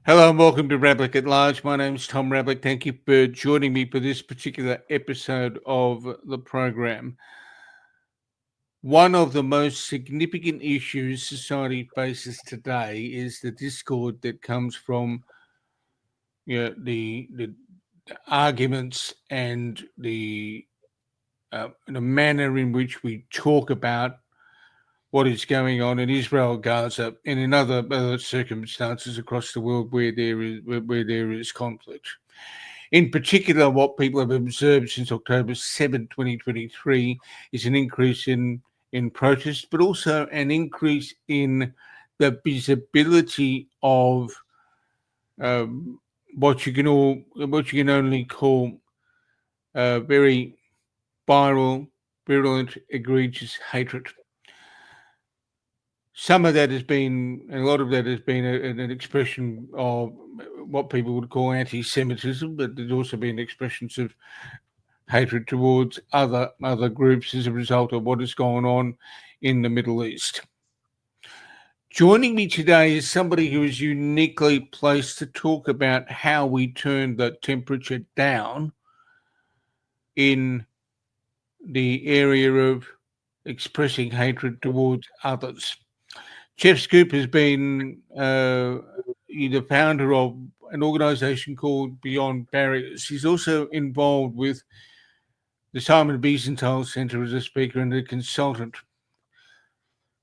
Hello and welcome to Ravlic At Large. My name's Tom Ravlic. Thank you for joining me for this particular episode of the program. One of the most significant issues society faces today is the discord that comes from the arguments and the manner in which we talk about what is going on in Israel, Gaza, and in other circumstances across the world where there is conflict. In particular, what people have observed since October 7, 2023, is an increase in protests, but also an increase in the visibility of um, what you can only call very viral, virulent, egregious hatred. Some of that has been, and a lot of that has been an expression of what people would call anti-Semitism, but there's also been expressions of hatred towards other groups as a result of what has gone on in the Middle East. Joining me today is somebody who is uniquely placed to talk about how we turn the temperature down in the area of expressing hatred towards others. Jeff Schoep has been the founder of an organization called Beyond Barriers. He's also involved with the Simon Wiesenthal Center as a speaker and a consultant.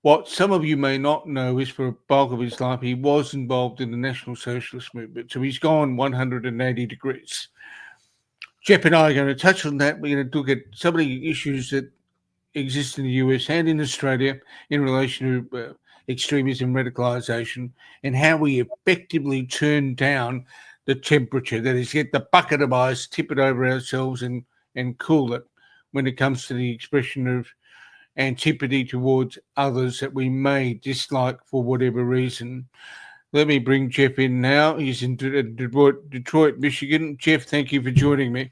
What some of you may not know is for a bulk of his life, he was involved in the National Socialist movement. So he's gone 180 degrees. Jeff and I are going to touch on that. We're going to look at some of the issues that exist in the US and in Australia in relation to extremism, radicalisation, and how we effectively turn down the temperature. That is, get the bucket of ice, tip it over ourselves, and cool it when it comes to the expression of antipathy towards others that we may dislike for whatever reason. Let me bring Jeff in now. He's in Detroit, Michigan. Jeff, thank you for joining me.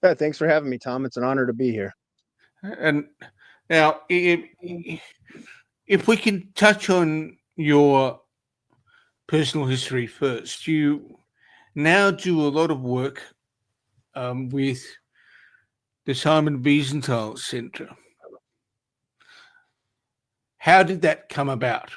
Yeah, thanks for having me, Tom. It's an honor to be here. And now, if we can touch on your personal history first, you now do a lot of work with the Simon Wiesenthal Center. How did that come about?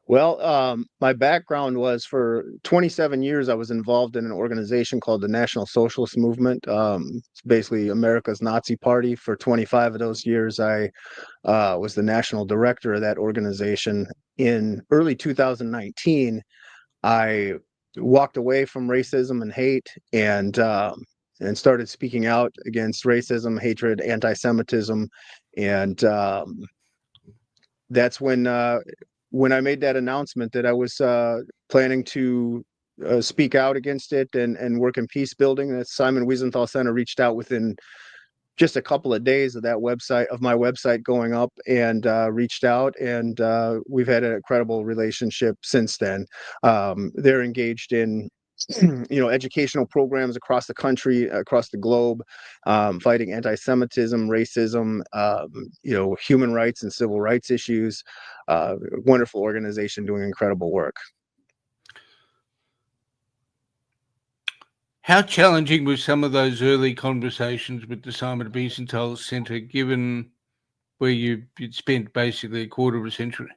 Well, my background was for 27 years, I was involved in an organization called the National Socialist Movement. It's basically America's Nazi Party. For 25 of those years, I was the national director of that organization. In early 2019, I walked away from racism and hate and started speaking out against racism, hatred, anti-Semitism, and that's when I made that announcement that I was planning to speak out against it and work in peace building. The Simon Wiesenthal Center reached out within just a couple of days of my website going up, and reached out, and we've had an incredible relationship since then. They're engaged in educational programs across the country, across the globe, fighting anti-Semitism, racism, human rights and civil rights issues. Wonderful organization doing incredible work. How challenging were some of those early conversations with the Simon Wiesenthal Center, given where you'd spent basically a quarter of a century?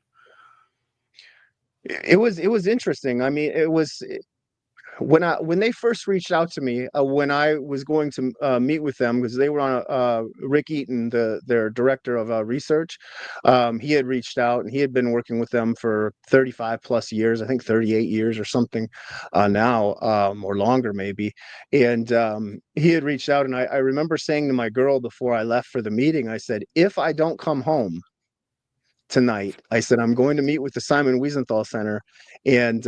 It was interesting. I mean, it was when they first reached out to me, when I was going to meet with them, because they were on Rick Eaton, their director of research. He had reached out, and he had been working with them for 35 plus years, I think 38 years or something now, or longer maybe. And he had reached out, and I remember saying to my girl before I left for the meeting, I said, if I don't come home tonight, I said, I'm going to meet with the Simon Wiesenthal Center, and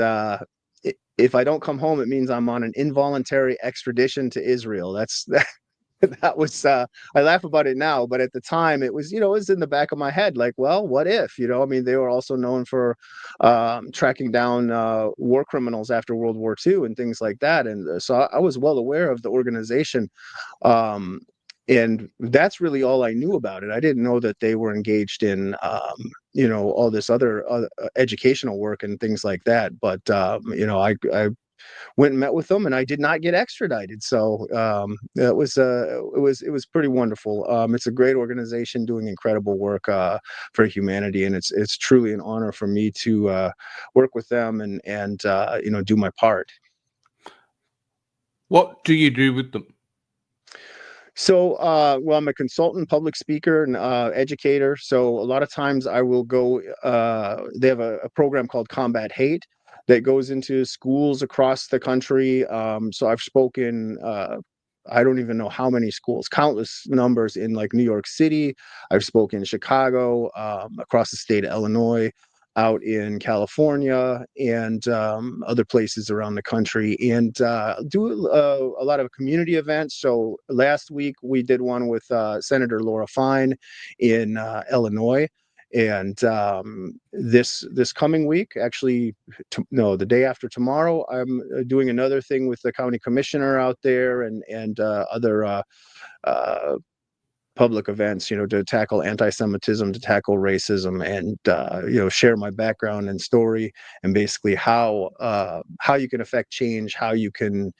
if I don't come home, it means I'm on an involuntary extradition to Israel. That was I laugh about it now, but at the time it was, it was in the back of my head, like, well, what if, I mean, they were also known for tracking down war criminals after World War II and things like that. And so I was well aware of the organization. and that's really all I knew about it. I didn't know that they were engaged in, all this other educational work and things like that. But I went and met with them, and I did not get extradited. So it was pretty wonderful. It's a great organization doing incredible work for humanity, and it's truly an honor for me to work with them and do my part. What do you do with them? So, well, I'm a consultant, public speaker, and educator. So, a lot of times I will go. They have a program called Combat Hate that goes into schools across the country. So, I've spoken. I don't even know how many schools, countless numbers in like New York City. I've spoken in Chicago, across the state of Illinois, out in California, and other places around the country, and do a lot of community events. So last week we did one with Senator Laura Fine in Illinois, and this coming week, actually, no, the day after tomorrow, I'm doing another thing with the county commissioner out there, and other public events, to tackle anti-Semitism, to tackle racism, and share my background and story, and basically how you can affect change, how you can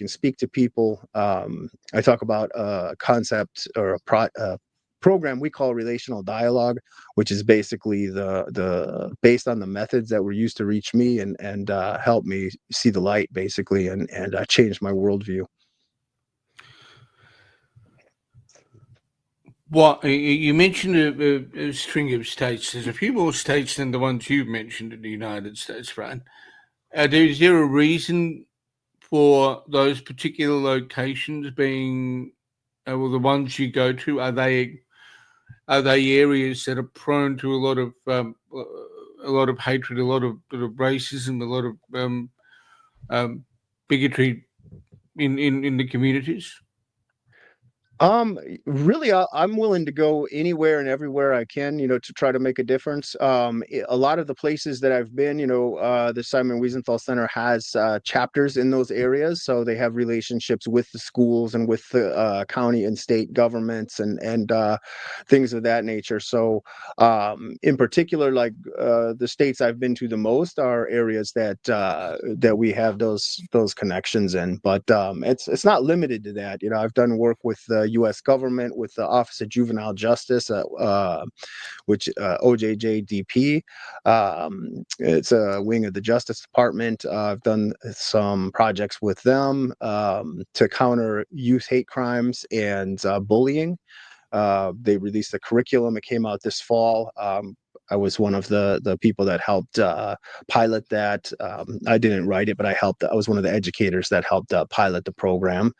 speak to people. I talk about a concept or a program we call relational dialogue, which is basically the based on the methods that were used to reach me and help me see the light, basically, and change my worldview. What you mentioned a string of states. There's a few more states than the ones you've mentioned in the United States, right? Is there a reason for those particular locations being, well, the ones you go to? Are they areas that are prone to a lot of hatred, a lot of racism, a lot of bigotry in the communities? Really, I'm willing to go anywhere and everywhere I can, to try to make a difference. A lot of the places that I've been, the Simon Wiesenthal Center has chapters in those areas, so they have relationships with the schools and with the county and state governments and things of that nature. So, in particular, like the states I've been to the most are areas that we have those connections in. But it's not limited to that. I've done work with the U.S. government, with the Office of Juvenile Justice, which OJJDP. It's a wing of the Justice Department. I've done some projects with them to counter youth hate crimes and bullying. They released a curriculum. It came out this fall. I was one of the people that helped pilot that. I didn't write it, but I was one of the educators that helped pilot the program.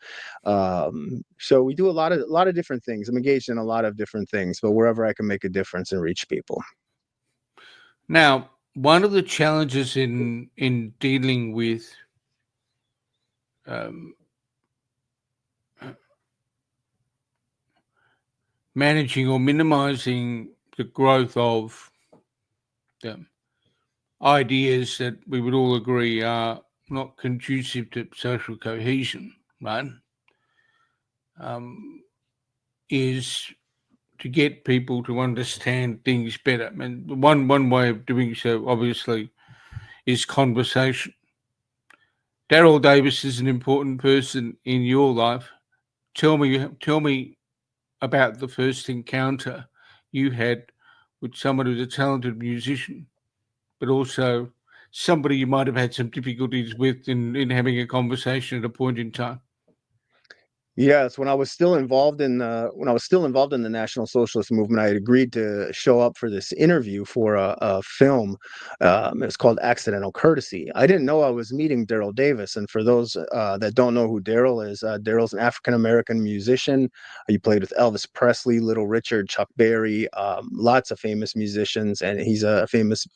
So we do a lot of different things. I'm engaged in a lot of different things, but wherever I can make a difference and reach people. Now, one of the challenges in dealing with um, managing or minimizing the growth of the ideas that we would all agree are not conducive to social cohesion, right? Um, is to get people to understand things better. I mean, one way of doing so, obviously, is conversation. Daryl Davis is an important person in your life. Tell me about the first encounter you had with someone who's a talented musician, but also somebody you might have had some difficulties with in having a conversation at a point in time. Yes, when I was still involved in the National Socialist Movement, I had agreed to show up for this interview for a film. It's called Accidental Courtesy. I didn't know I was meeting Daryl Davis, and for those that don't know who Daryl is, Daryl's an African American musician. He played with Elvis Presley, Little Richard, Chuck Berry, lots of famous musicians, and he's a famous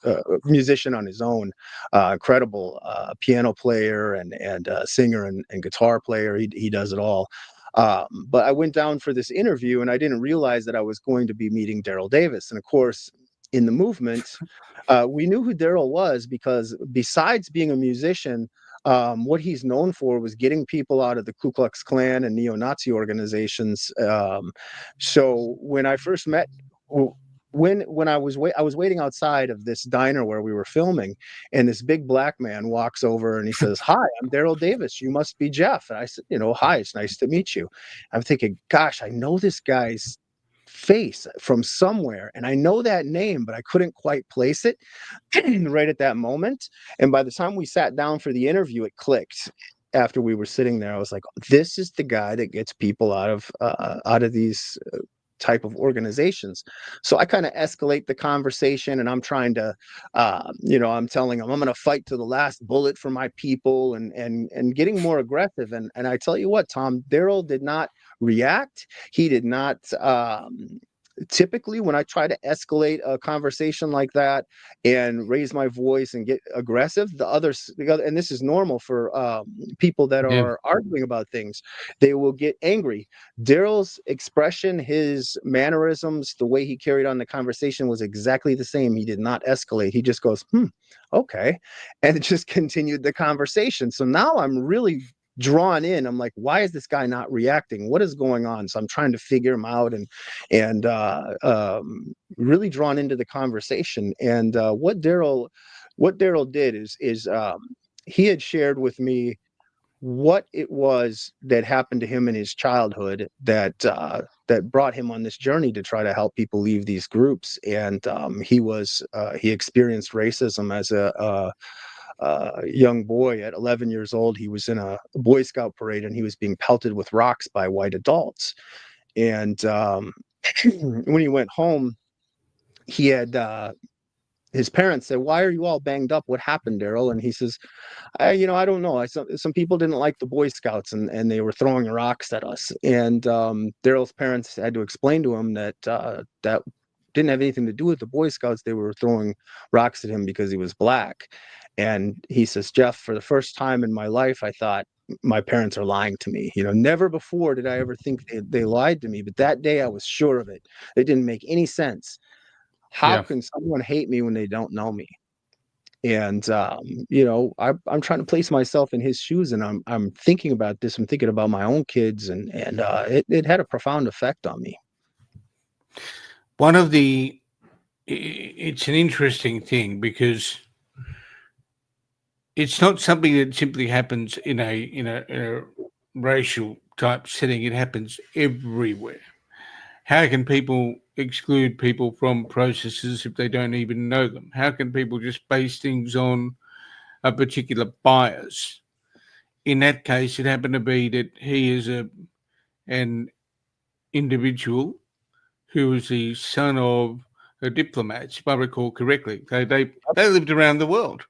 musician on his own. Incredible piano player and singer and guitar player. He does it all. But I went down for this interview, and I didn't realize that I was going to be meeting Daryl Davis. And of course, in the movement, we knew who Daryl was because besides being a musician, What he's known for was getting people out of the Ku Klux Klan and neo-Nazi organizations. So when I first met, when I was waiting outside of this diner where we were filming, and this big black man walks over and he says, "Hi, I'm Daryl Davis. You must be Jeff." And I said, "Hi, it's nice to meet you." I'm thinking, "Gosh, I know this guy's face from somewhere, and I know that name, but I couldn't quite place it right at that moment." And by the time we sat down for the interview, it clicked. After we were sitting there, I was like, "This is the guy that gets people out of these type of organizations." So I kind of escalate the conversation, and I'm trying to, I'm telling him I'm going to fight to the last bullet for my people, and getting more aggressive. And I tell you what, Tom, Daryl did not react. He did not. Typically, when I try to escalate a conversation like that and raise my voice and get aggressive, and this is normal for people that Yeah. are arguing about things, they will get angry. Daryl's expression, his mannerisms, the way he carried on the conversation was exactly the same. He did not escalate. He just goes, okay, and it just continued the conversation. So now I'm really drawn in. I'm like, why is this guy not reacting? What is going on? So I'm trying to figure him out, and really drawn into the conversation. And what Daryl did is he had shared with me what it was that happened to him in his childhood that brought him on this journey to try to help people leave these groups. And he experienced racism as a young boy. At 11 years old, he was in a Boy Scout parade, and he was being pelted with rocks by white adults. And when he went home, he had his parents said, "Why are you all banged up? What happened, Daryl?" And he says, I don't know. Some people didn't like the Boy Scouts, and they were throwing rocks at us." And Daryl's parents had to explain to him that didn't have anything to do with the Boy Scouts. They were throwing rocks at him because he was black. And he says, "Jeff, for the first time in my life, I thought my parents are lying to me. Never before did I ever think they lied to me, but that day I was sure of it. It didn't make any sense. How Yeah. can someone hate me when they don't know me?" And I'm trying to place myself in his shoes, and I'm thinking about this. I'm thinking about my own kids, and it had a profound effect on me. One of the it's an interesting thing because it's not something that simply happens in a racial type setting. It happens everywhere. How can people exclude people from processes if they don't even know them? How can people just base things on a particular bias? In that case, it happened to be that he is an individual who was the son of a diplomat, if I recall correctly. They lived around the world.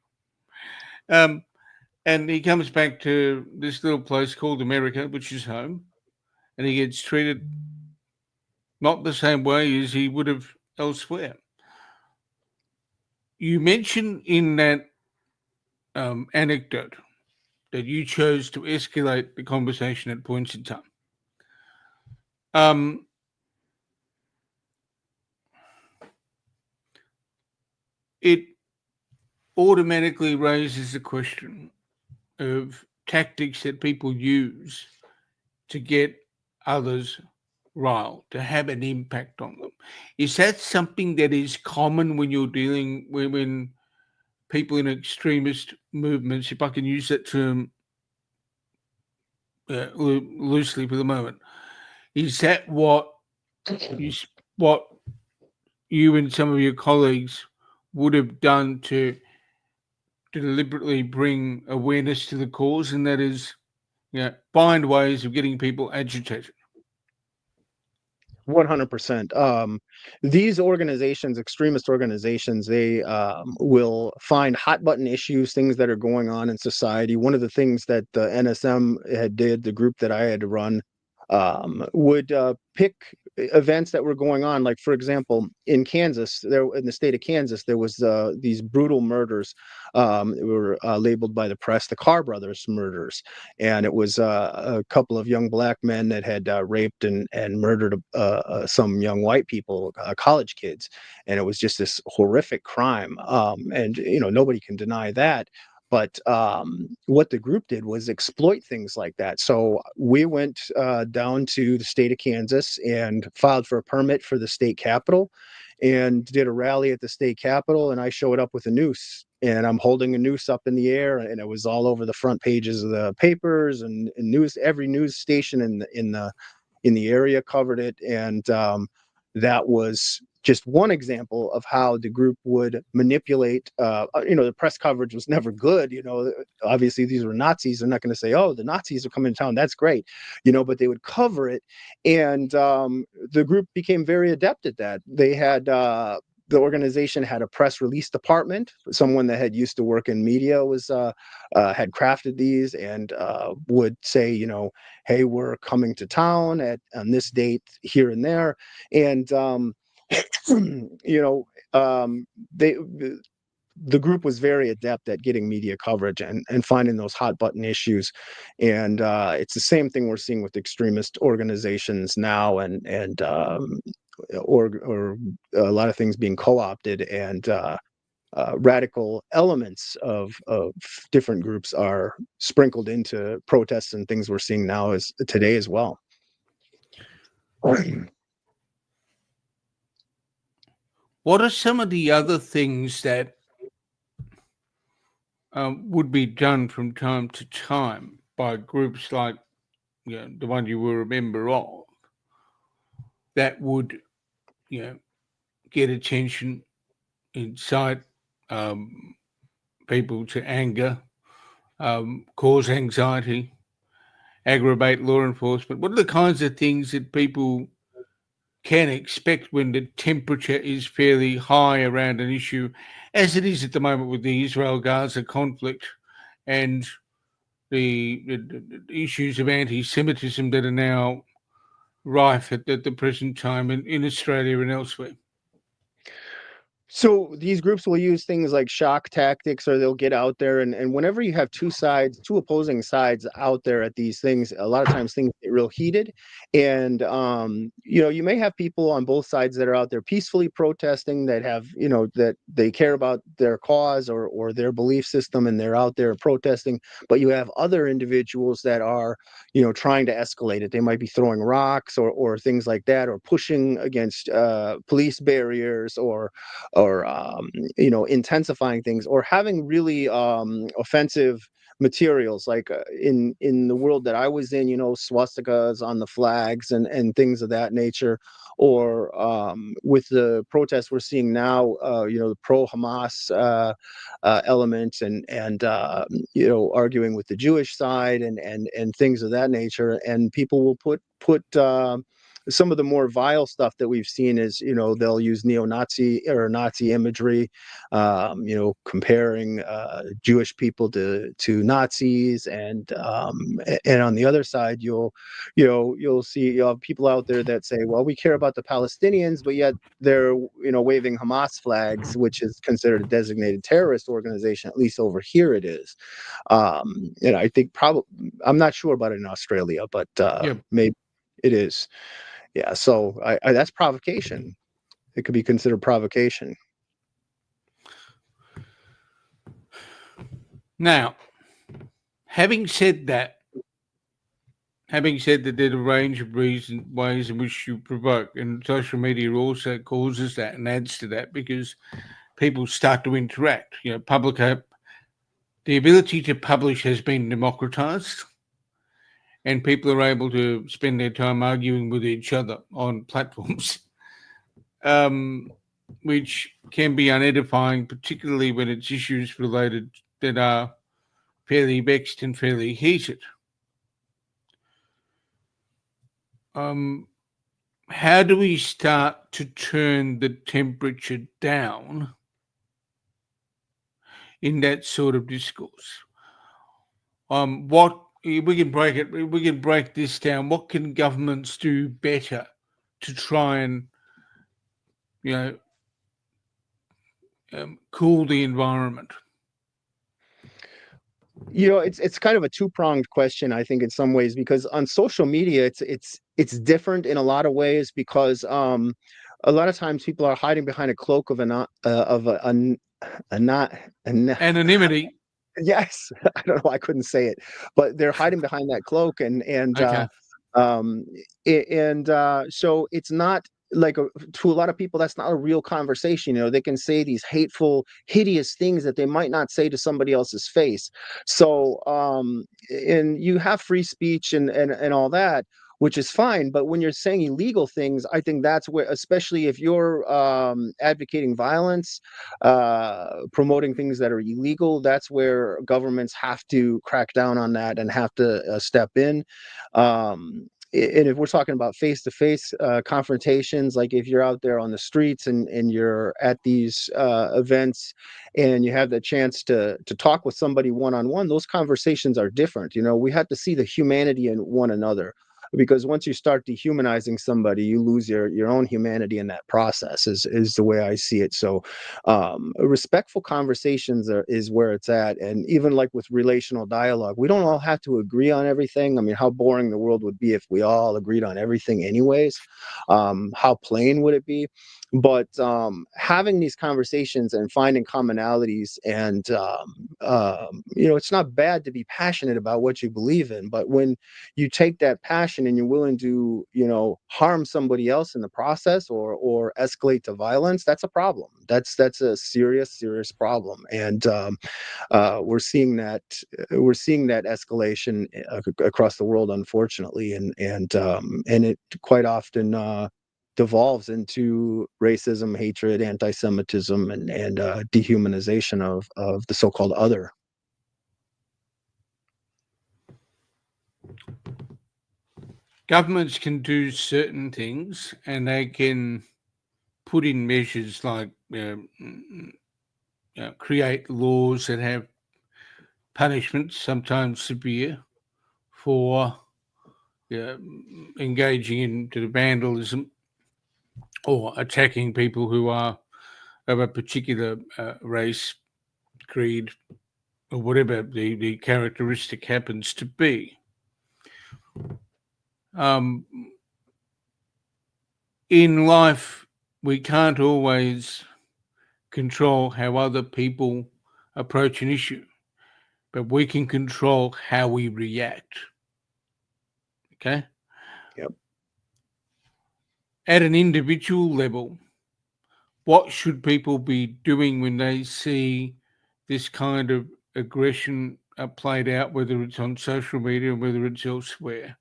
Um, and he comes back to this little place called America, which is home, and he gets treated not the same way as he would have elsewhere. You mentioned in that anecdote that you chose to escalate the conversation at points in time. Um, it automatically raises the question of tactics that people use to get others riled, to have an impact on them. Is that something that is common when you're dealing when people in extremist movements, if I can use that term loosely for the moment, is that you, what you and some of your colleagues would have done to deliberately bring awareness to the cause, and that is, find ways of getting people agitated? 100%. These organizations, extremist organizations, they will find hot button issues, things that are going on in society. One of the things that the NSM the group that I had to run, would pick events that were going on. Like, for example, in Kansas, in the state of Kansas, there was these brutal murders. That were labeled by the press the Carr brothers murders, and it was a couple of young black men that had raped and murdered some young white people, college kids, and it was just this horrific crime. And nobody can deny that. But what the group did was exploit things like that. So we went down to the state of Kansas and filed for a permit for the state capitol and did a rally at the state capitol. And I showed up with a noose, and I'm holding a noose up in the air, and it was all over the front pages of the papers and news. Every news station in the area covered it. And that was just one example of how the group would manipulate. The press coverage was never good. Obviously these were Nazis. They're not going to say, "Oh, the Nazis are coming to town. That's great," but they would cover it. And the group became very adept at that. They had the organization had a press release department. Someone that had used to work in media was had crafted these and would say, "Hey, we're coming to town on this date here and there," and they the group was very adept at getting media coverage and finding those hot button issues. And it's the same thing we're seeing with extremist organizations now, or a lot of things being co-opted, and radical elements of different groups are sprinkled into protests and things we're seeing now as today as well. What are some of the other things that would be done from time to time by groups like the one you were a member of that would get attention, incite people to anger, cause anxiety, aggravate law enforcement? What are the kinds of things that people can expect when the temperature is fairly high around an issue, as it is at the moment with the Israel-Gaza conflict and the issues of anti-Semitism that are now rife at the present time in Australia and elsewhere? So these groups will use things like shock tactics, or they'll get out there, and whenever you have two opposing sides out there at these things, a lot of times things get real heated. And you may have people on both sides that are out there peacefully protesting, that have, that they care about their cause or their belief system, and they're out there protesting. But you have other individuals that are, trying to escalate it. They might be throwing rocks or things like that, or pushing against police barriers, or intensifying things, or having really offensive materials, like in the world that I was in, swastikas on the flags and things of that nature. Or with the protests we're seeing now, the pro-Hamas elements, and arguing with the Jewish side, and things of that nature. And people will put some of the more vile stuff that we've seen is, they'll use neo-Nazi or Nazi imagery, comparing Jewish people to Nazis, and on the other side, you'll see people out there that say, well, we care about the Palestinians, but yet they're waving Hamas flags, which is considered a designated terrorist organization. At least over here it is. And I think I'm not sure about it in Australia, but maybe it is. Yeah, so I that's provocation. It could be considered provocation. Now, having said that, there's a range of ways in which you provoke, and social media also causes that and adds to that, because people start to interact. The ability to publish has been democratized, and people are able to spend their time arguing with each other on platforms, which can be unedifying, particularly when it's issues related that are fairly vexed and fairly heated. How do we start to turn the temperature down in that sort of discourse? What we can break it. We can break this down. What can governments do better to try and, cool the environment? It's kind of a two-pronged question, I think, in some ways, because on social media it's different in a lot of ways, because a lot of times people are hiding behind a cloak of Anonymity. Yes, I don't know, I couldn't say it, but they're hiding behind that cloak Okay. um, so it's not like to a lot of people, that's not a real conversation. They can say these hateful, hideous things that they might not say to somebody else's face. So, and you have free speech and all that, which is fine. But when you're saying illegal things, I think that's where, especially if you're advocating violence, promoting things that are illegal, that's where governments have to crack down on that and have to step in. And if we're talking about face-to-face confrontations, like if you're out there on the streets and you're at these events and you have the chance to talk with somebody one-on-one, those conversations are different. We have to see the humanity in one another, because once you start dehumanizing somebody, you lose your own humanity in that process, is the way I see it. So respectful conversations is where it's at. And even like with relational dialogue, we don't all have to agree on everything. I mean, how boring the world would be if we all agreed on everything anyways. How plain would it be? But having these conversations and finding commonalities, and it's not bad to be passionate about what you believe in, but when you take that passion and you're willing to harm somebody else in the process, or escalate to violence, that's a problem. That's a serious problem. And we're seeing that escalation across the world, unfortunately. And it quite often devolves into racism, hatred, anti-Semitism, and dehumanization of the so-called other. Governments can do certain things, and they can put in measures like create laws that have punishments, sometimes severe, for engaging into vandalism or attacking people who are of a particular race, creed, or whatever the characteristic happens to be. Um, in life, we can't always control how other people approach an issue, but we can control how we react. Okay? Yep. At an individual level, what should people be doing when they see this kind of aggression played out, whether it's on social media or whether it's elsewhere?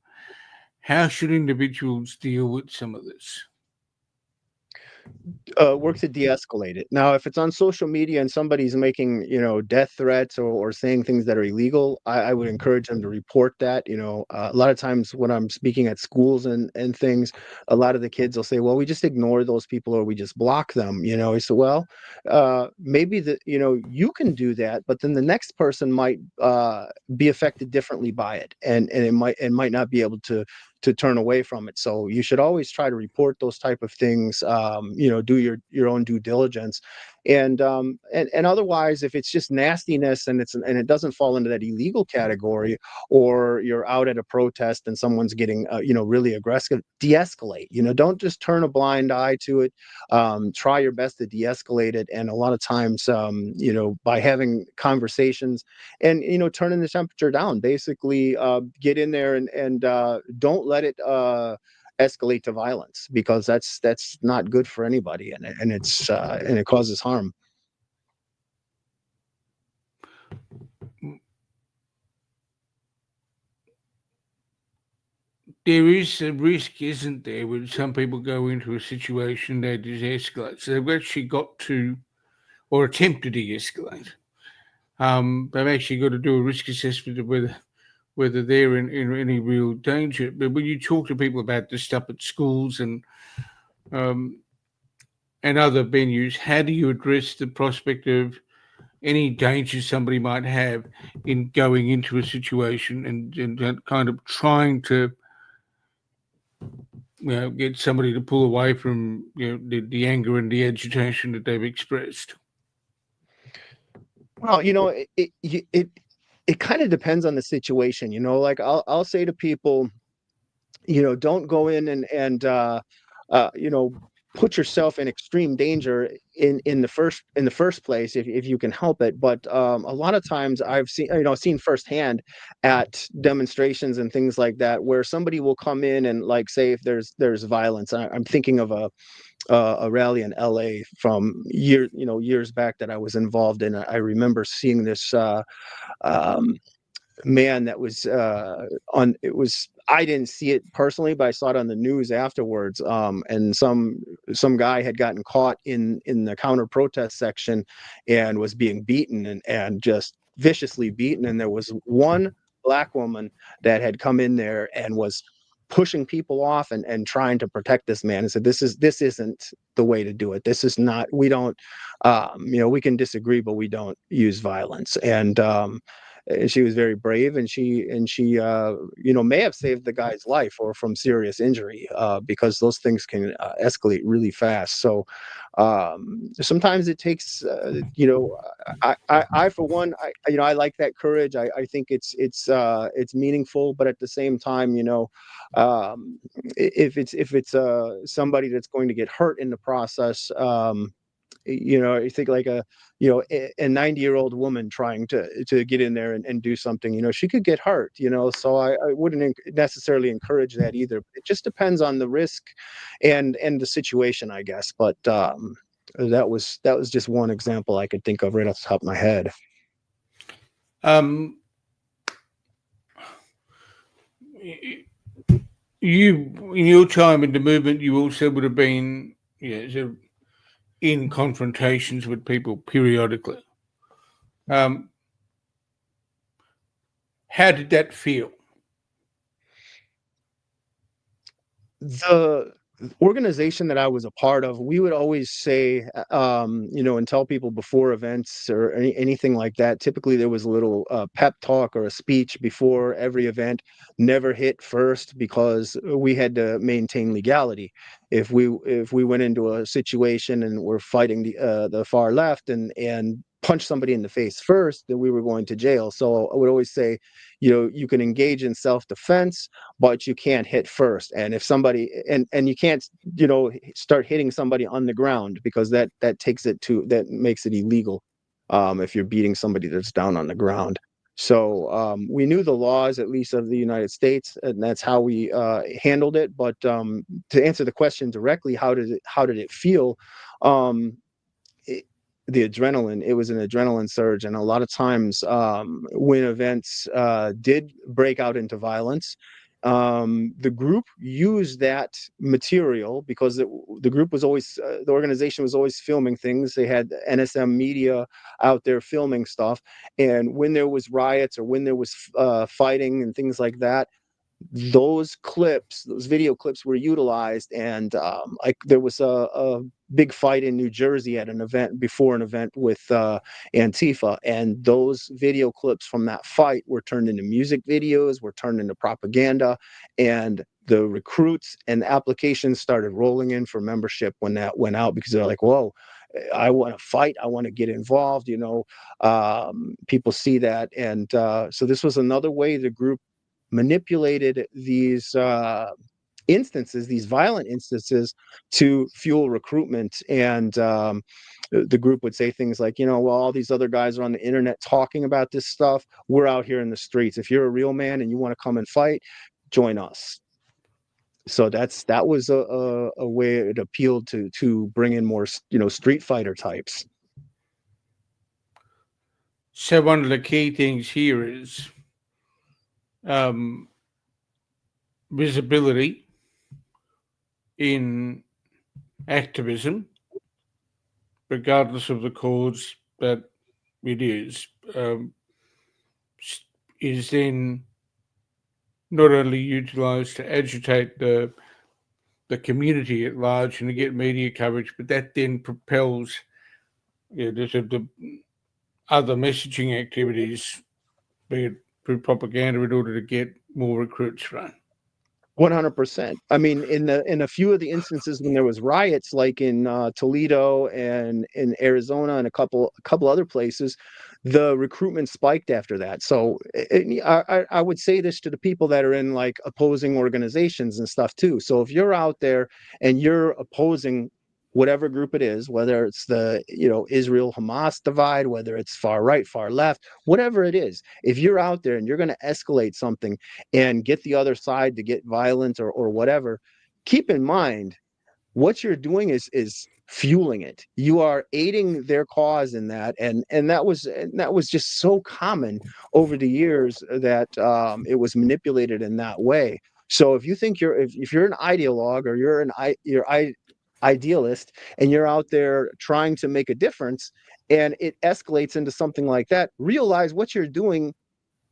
How should individuals deal with some of this? Work to de-escalate it. Now, if it's on social media and somebody's making, death threats, or saying things that are illegal, I would encourage them to report that. A lot of times when I'm speaking at schools and things, a lot of the kids will say, well, we just ignore those people, or we just block them. I said, well, maybe you can do that, but then the next person might be affected differently by it, and it might not be able to turn away from it. So you should always try to report those type of things. Do your own due diligence, and otherwise, if it's just nastiness and it doesn't fall into that illegal category, or you're out at a protest and someone's getting really aggressive, de-escalate. Don't just turn a blind eye to it. Try your best to de-escalate it, and a lot of times, by having conversations and turning the temperature down, basically get in there and don't let it escalate to violence, because that's not good for anybody, and it causes harm. There is a risk, isn't there, when some people go into a situation they just escalate. So they've actually got to, or attempt to de-escalate. They've actually got to do a risk assessment of whether they're in any real danger. But when you talk to people about this stuff at schools um, and other venues, how do you address the prospect of any danger somebody might have in going into a situation and kind of trying to get somebody to pull away from the anger and the agitation that they've expressed? Well, it kind of depends on the situation. Like I'll say to people, don't go in and put yourself in extreme danger in the first place if you can help it. But a lot of times I've seen firsthand at demonstrations and things like that where somebody will come in and, like, say if there's violence. I'm thinking of a rally in LA from years back that I was involved in. I remember seeing this um, man that was on it was I didn't see it personally, but I saw it on the news afterwards. And some guy had gotten caught in the counter protest section and was being beaten and just viciously beaten. And there was one black woman that had come in there and was pushing people off and trying to protect this man, and said, this isn't the way to do it. This is not, we don't, we can disagree, but we don't use violence. And she was very brave, and she may have saved the guy's life or from serious injury, because those things can escalate really fast. So sometimes it takes I for one, I like that courage. I think it's meaningful, but at the same time, if it's somebody that's going to get hurt in the process, you think like a 90-year-old woman trying to get in there and do something, she could get hurt, so I wouldn't necessarily encourage that either. It just depends on the risk and the situation, I guess. But that was just one example I could think of right off the top of my head. You, in your time in the movement, you also would have been in confrontations with people periodically. How did that feel? The organization that I was a part of, we would always say, and tell people before events or anything like that. Typically, there was a little pep talk or a speech before every event. Never hit first, because we had to maintain legality. If we went into a situation and we're fighting the far left and punch somebody in the face first, then we were going to jail. So I would always say, you can engage in self-defense, but you can't hit first. And if somebody and you can't start hitting somebody on the ground, because that makes it illegal if you're beating somebody that's down on the ground. So we knew the laws, at least of the United States, and that's how we handled it. But to answer the question directly, how did it feel? The adrenaline, it was an adrenaline surge. And a lot of times when events did break out into violence, the group used that material, because the group was always the organization was always filming things. They had NSM media out there filming stuff, and when there was riots or when there was fighting and things like that, those video clips were utilized. And there was a big fight in New Jersey at an event with Antifa, and those video clips from that fight were turned into music videos, were turned into propaganda, and the recruits and applications started rolling in for membership when that went out, because they're like, whoa, I want to fight, I want to get involved. People see that. And so this was another way the group manipulated these these violent instances, to fuel recruitment. And the group would say things like, well, all these other guys are on the internet talking about this stuff. We're out here in the streets. If you're a real man and you want to come and fight, join us. So that was a way it appealed to bring in more, street fighter types. So one of the key things here is visibility in activism, regardless of the cause that it is then not only utilised to agitate the community at large and to get media coverage, but that then propels the other messaging activities, be it through propaganda, in order to get more recruits run. 100%. I mean, in a few of the instances when there was riots, like in Toledo and in Arizona and a couple other places, the recruitment spiked after that. So I would say this to the people that are in, like, opposing organizations and stuff too. So if you're out there and you're opposing whatever group it is, whether it's the Israel Hamas divide, whether it's far right, far left, whatever it is, if you're out there and you're going to escalate something and get the other side to get violent or whatever, keep in mind what you're doing is fueling it. You are aiding their cause in that, and that was just so common over the years that it was manipulated in that way. So if you think if you're an ideologue or you're idealist and you're out there trying to make a difference and it escalates into something like that, realize what you're doing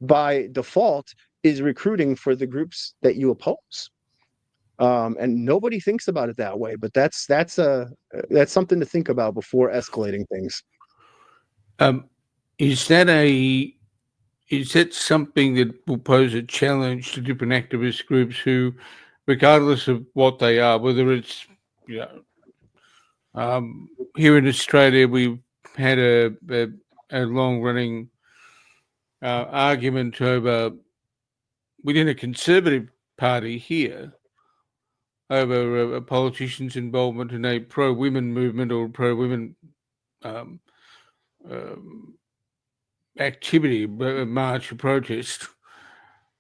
by default is recruiting for the groups that you oppose. And nobody thinks about it that way, but that's something to think about before escalating things. Um, is that something that will pose a challenge to different activist groups who, regardless of what they are, whether it's here in Australia, we've had a long running argument over within a Conservative Party here over a politician's involvement in a pro-women movement or pro-women um, activity, march or protest,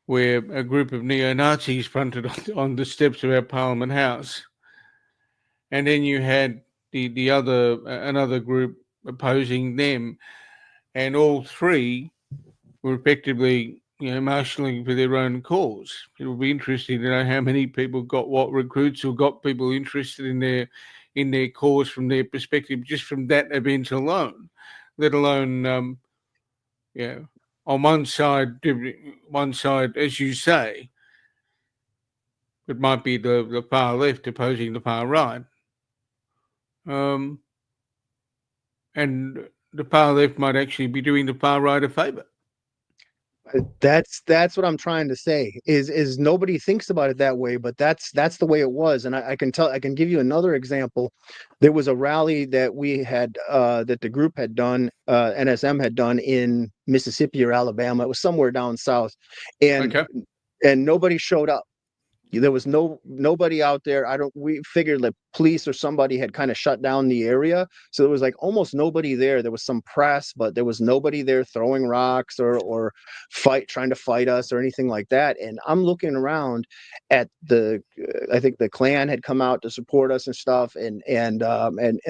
where a group of neo-Nazis fronted on the steps of our Parliament House. And then you had another group opposing them, and all three were effectively, marshalling for their own cause. It will be interesting to know how many people got what recruits or got people interested in their cause from their perspective, just from that event alone, let alone, on one side, as you say, it might be the far left opposing the far right. And the far left might actually be doing the far right a favor. That's what I'm trying to say is nobody thinks about it that way, but that's the way it was. And I can give you another example. There was a rally that we had that the group had done, NSM had done in Mississippi or Alabama. It was somewhere down south, and Okay. and nobody showed up. There was nobody out there. We figured that police or somebody had kind of shut down the area, so there was like almost nobody there. There was some press, but there was nobody there throwing rocks or trying to fight us or anything like that. And I'm looking around at I think the Klan had come out to support us and stuff, and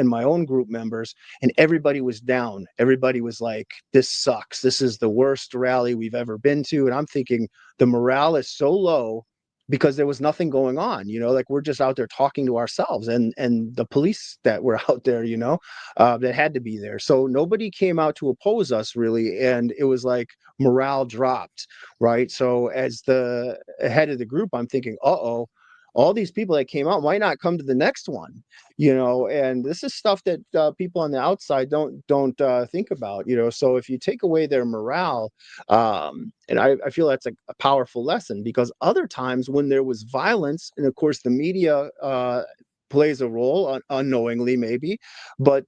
my own group members, and everybody was down. Everybody was like, this sucks, this is the worst rally we've ever been to. And I'm thinking the morale is so low because there was nothing going on, like we're just out there talking to ourselves and the police that were out there, that had to be there. So nobody came out to oppose us really. And it was like morale dropped, right? So as the head of the group, I'm thinking, all these people that came out might not come to the next one, and this is stuff that people on the outside don't think about, so if you take away their morale, and I feel that's a powerful lesson, because other times when there was violence, and of course the media plays a role unknowingly maybe, but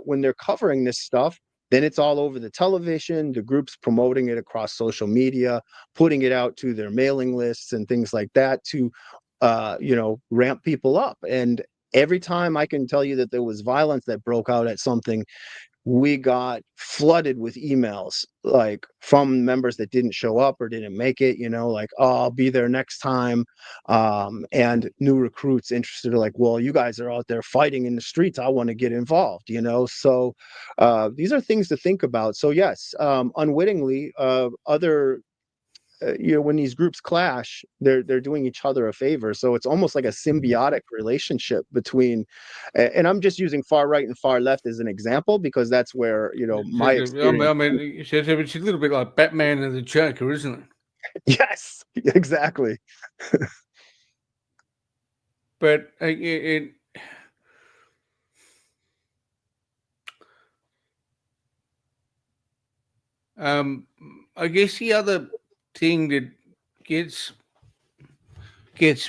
when they're covering this stuff, then it's all over the television, the groups promoting it across social media, putting it out to their mailing lists and things like that to ramp people up. And every time I can tell you that there was violence that broke out at something, we got flooded with emails, like from members that didn't show up or didn't make it, like, oh, I'll be there next time. And new recruits interested are like, well, you guys are out there fighting in the streets, I want to get involved, so these are things to think about. So yes, unwittingly, other when these groups clash, they're doing each other a favor. So it's almost like a symbiotic relationship between, and I'm just using far right and far left as an example because that's where my experience. I mean, it's a little bit like Batman and the Joker, isn't it? Yes, exactly. But I guess the other thing that gets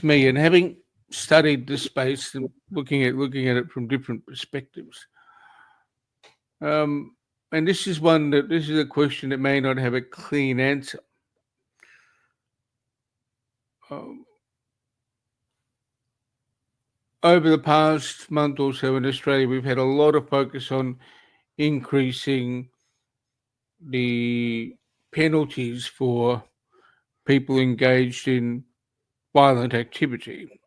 me, and having studied this space and looking at it from different perspectives, and this is a question that may not have a clean answer. over the past month or so in Australia, we've had a lot of focus on increasing the penalties for people engaged in violent activity,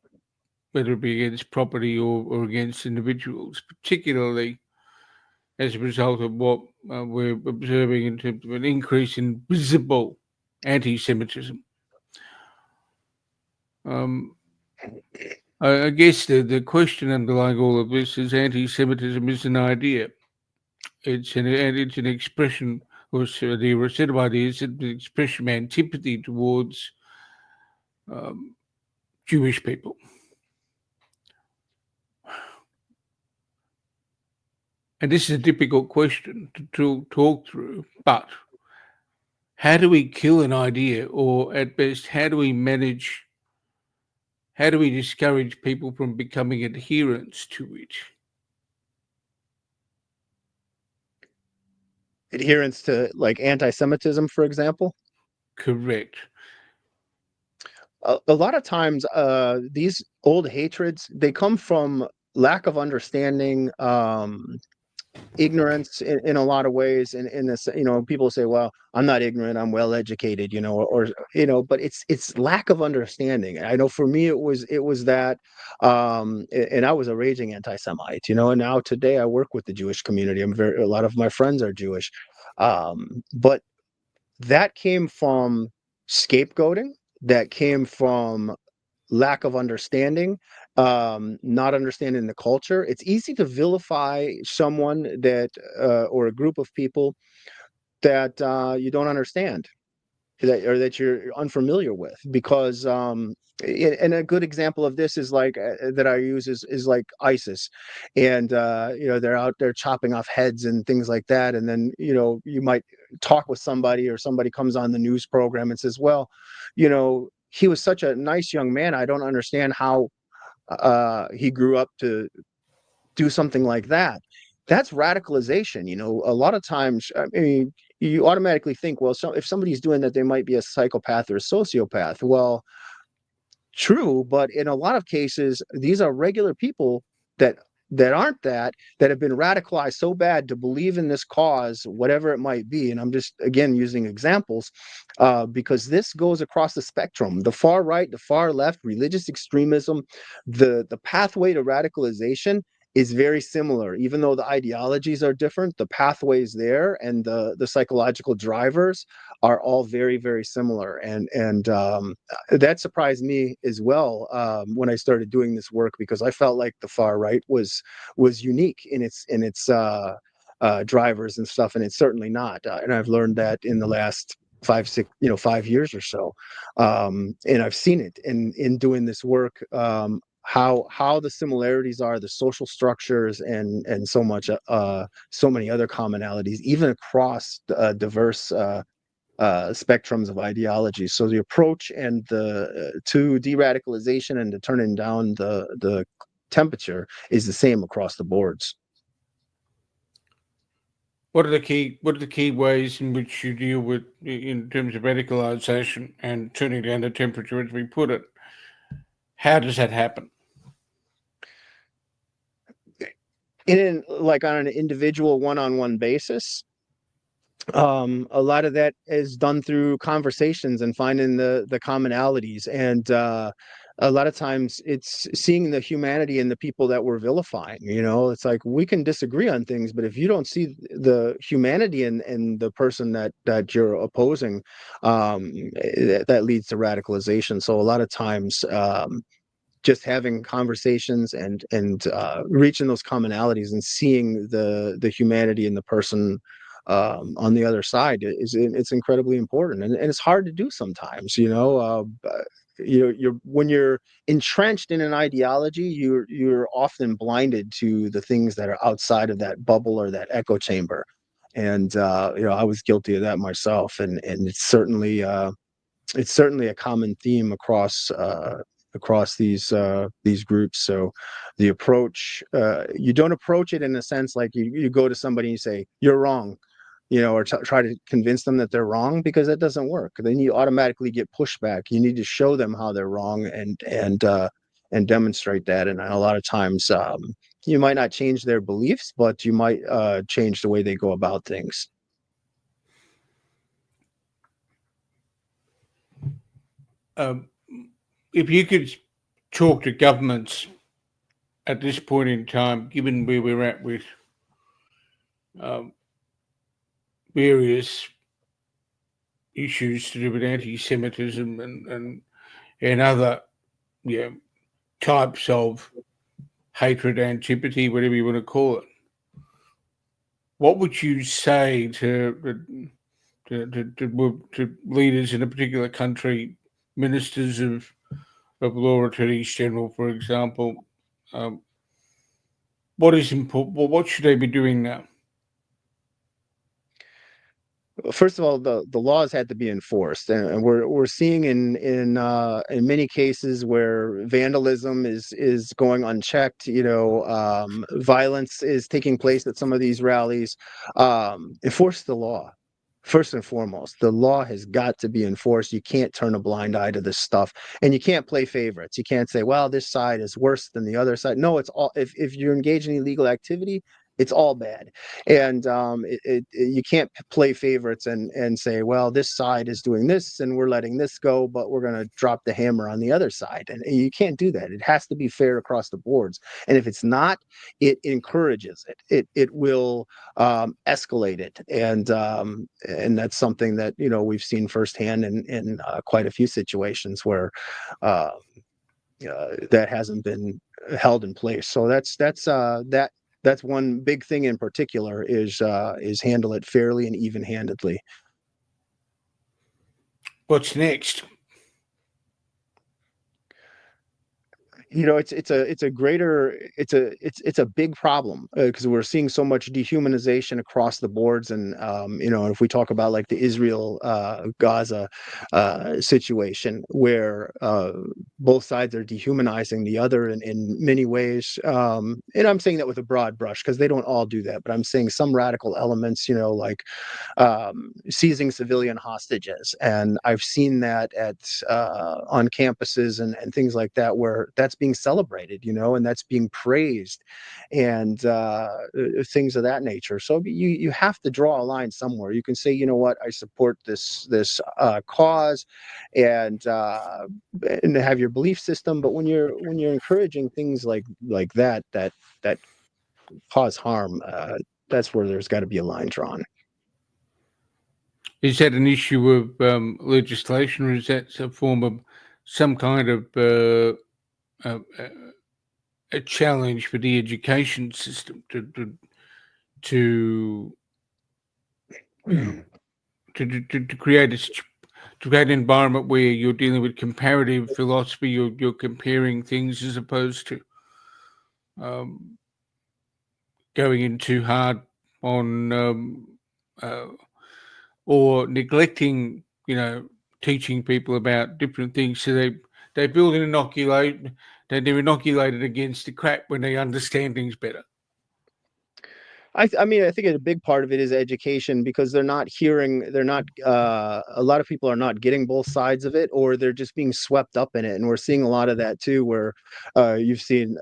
whether it be against property or against individuals, particularly as a result of what we're observing in terms of an increase in visible anti-Semitism. I guess the question underlying all of this is anti-Semitism is an idea. It's an expression, or the set of ideas, it's an expression of antipathy towards Jewish people. And this is a difficult question to talk through, but how do we kill an idea, or at best, how do we discourage people from becoming adherents to it? Adherence to like anti-Semitism, for example. Correct. A lot of times, these old hatreds, they come from lack of understanding, ignorance in a lot of ways. And in this, people say, well, I'm not ignorant, I'm well educated, but it's lack of understanding. I know for me it was that, and I was a raging anti-Semite, and now today I work with the Jewish community. A lot of my friends are Jewish. But that came from scapegoating, that came from lack of understanding, not understanding the culture. It's easy to vilify someone that, or a group of people that you don't understand, that you're unfamiliar with, because and a good example of this is like, that I use is like ISIS, and they're out there chopping off heads and things like that, and then you might talk with somebody, or somebody comes on the news program and says, well, he was such a nice young man, I don't understand how he grew up to do something like that. That's radicalization. A lot of times, I mean, you automatically think, well, so if somebody's doing that, they might be a psychopath or a sociopath. Well, true, but in a lot of cases, these are regular people that aren't that have been radicalized so bad to believe in this cause, whatever it might be. And I'm just again using examples, because this goes across the spectrum: the far right, the far left, religious extremism. The pathway to radicalization is very similar, even though the ideologies are different. The pathways there and the psychological drivers are all very, very similar. And that surprised me as well, when I started doing this work, because I felt like the far right was unique in its drivers and stuff, and it's certainly not. And I've learned that in the last 5 years or so, and I've seen it in doing this work. How the similarities are, the social structures, and so many other commonalities, even across diverse spectrums of ideology. So the approach and the to de-radicalization and to turning down the temperature is the same across the boards. What are the key ways in which you deal with in terms of radicalization and turning down the temperature, as we put it? How does that happen? Like on an individual one-on-one basis, a lot of that is done through conversations and finding the commonalities, and a lot of times it's seeing the humanity in the people that we're vilifying. It's like, we can disagree on things, but if you don't see the humanity in the person that you're opposing, that leads to radicalization. So a lot of times, just having conversations and reaching those commonalities and seeing the humanity in the person on the other side it's incredibly important, and it's hard to do sometimes. You're when you're entrenched in an ideology, you're often blinded to the things that are outside of that bubble or that echo chamber. And I was guilty of that myself, and it's certainly a common theme across these groups. So the approach, you don't approach it in a sense like you go to somebody and you say, you're wrong, or try to convince them that they're wrong, because that doesn't work. Then you automatically get pushback. You need to show them how they're wrong, and and demonstrate that. And a lot of times, you might not change their beliefs, but you might change the way they go about things. If you could talk to governments at this point in time, given where we're at with um, various issues to do with anti-Semitism and other types of hatred, antipathy, whatever you want to call it, what would you say to leaders in a particular country, ministers of law, attorneys general, for example? What is important? Well, what should they be doing now? First of all, the laws had to be enforced, and we're seeing in many cases where vandalism is going unchecked. Violence is taking place at some of these rallies. Enforce the law. First and foremost, the law has got to be enforced. You can't turn a blind eye to this stuff, and you can't play favorites. You can't say, "Well, this side is worse than the other side." No, it's all. If you're engaged in illegal activity, it's all bad, and you can't play favorites and say, "Well, this side is doing this, and we're letting this go, but we're going to drop the hammer on the other side." And you can't do that. It has to be fair across the boards, and if it's not, it encourages it. It will escalate it, and that's something that we've seen firsthand in quite a few situations where that hasn't been held in place. So that's one big thing in particular is handle it fairly and even-handedly. What's next? It's a big problem because we're seeing so much dehumanization across the boards, and if we talk about like the Israel Gaza situation where both sides are dehumanizing the other in many ways, and I'm saying that with a broad brush because they don't all do that, but I'm saying some radical elements, like seizing civilian hostages, and I've seen that at on campuses and things like that where that's being celebrated, and that's being praised, and things of that nature. So you have to draw a line somewhere. You can say, you know what, I support this cause, and have your belief system, but when you're encouraging things like that cause harm, that's where there's got to be a line drawn. Is that an issue of legislation, or is that a form of some kind of a challenge for the education system to create an environment where you're dealing with comparative philosophy, you're comparing things as opposed to going in too hard on or neglecting, teaching people about different things. So they build an they're inoculated against the crap when they understand things better. I mean, I think a big part of it is education because a lot of people are not getting both sides of it, or they're just being swept up in it. And we're seeing a lot of that too, where you've seen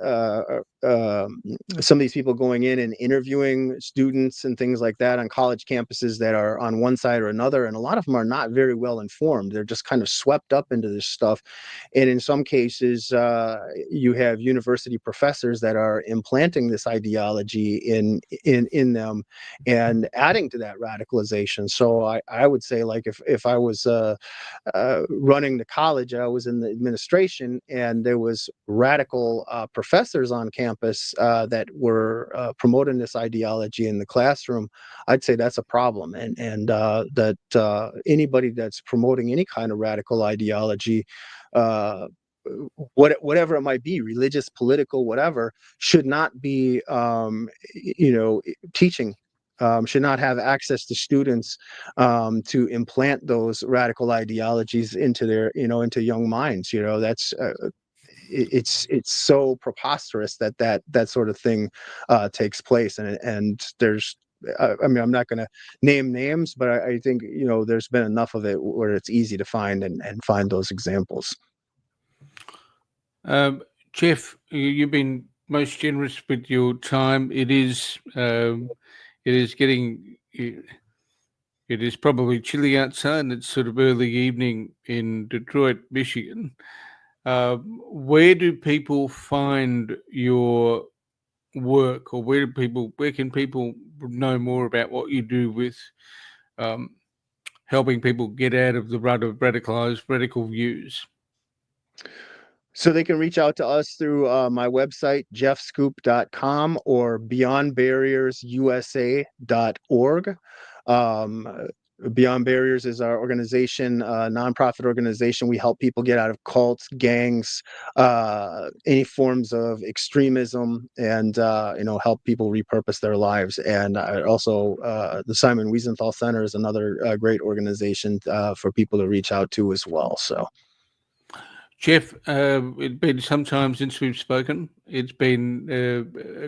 some of these people going in and interviewing students and things like that on college campuses that are on one side or another. And a lot of them are not very well informed. They're just kind of swept up into this stuff. And in some cases, you have university professors that are implanting this ideology in them and adding to that radicalization. So I would say, like, if I was running the college, I was in the administration, and there was radical professors on campus that were promoting this ideology in the classroom, I'd say that's a problem. And that anybody that's promoting any kind of radical ideology, whatever it might be, religious, political, whatever, should not be teaching, should not have access to students to implant those radical ideologies into their into young minds. That's it's so preposterous that sort of thing takes place, and there's I mean, I'm not going to name names, but I think there's been enough of it where it's easy to find and find those examples. Jeff, you've been most generous with your time. It is getting. It is probably chilly outside, and it's sort of early evening in Detroit, Michigan. Where do people find your work, or where can people know more about what you do with um, helping people get out of the rut of radicalized radical views? So they can reach out to us through my website, jeffscoop.com, or beyondbarriersusa.org. Um, Beyond Barriers is our organization, nonprofit organization. We help people get out of cults, gangs, any forms of extremism, and help people repurpose their lives. And also, the Simon Wiesenthal Center is another great organization for people to reach out to as well. So. Jeff, it's been some time since we've spoken. It's been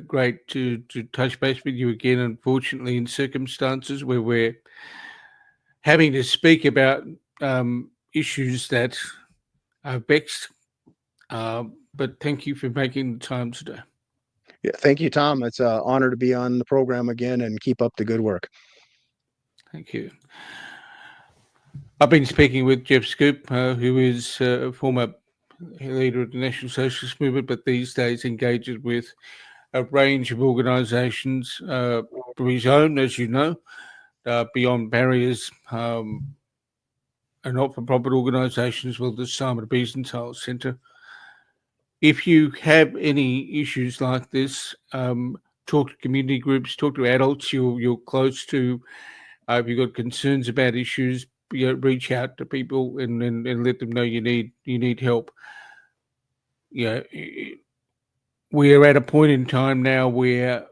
great to touch base with you again. Unfortunately, in circumstances where we're having to speak about issues that are vexed, but thank you for making the time today. Yeah, thank you, Tom. It's an honor to be on the program again, and keep up the good work. Thank you. I've been speaking with Jeff Schoep, who is a former leader of the National Socialist Movement, but these days engages with a range of organisations for his own, as you know, Beyond Barriers, a not-for-profit organisation, as well as the Simon Wiesenthal Centre. If you have any issues like this, talk to community groups, talk to adults you're close to. If you've got concerns about issues, reach out to people and let them know you need help. We are at a point in time now where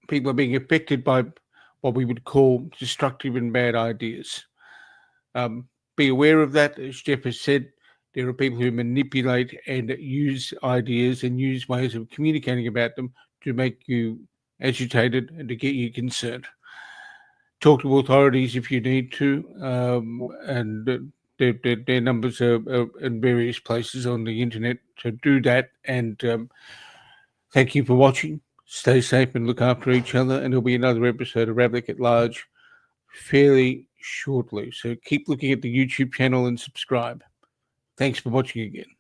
people are being affected by what we would call destructive and bad ideas. Be aware of that. As Jeff has said, there are people who manipulate and use ideas and use ways of communicating about them to make you agitated and to get you concerned. Talk to authorities if you need to, and their numbers are in various places on the internet to do that. And thank you for watching. Stay safe and look after each other. And there'll be another episode of Ravlic At Large fairly shortly. So keep looking at the YouTube channel and subscribe. Thanks for watching again.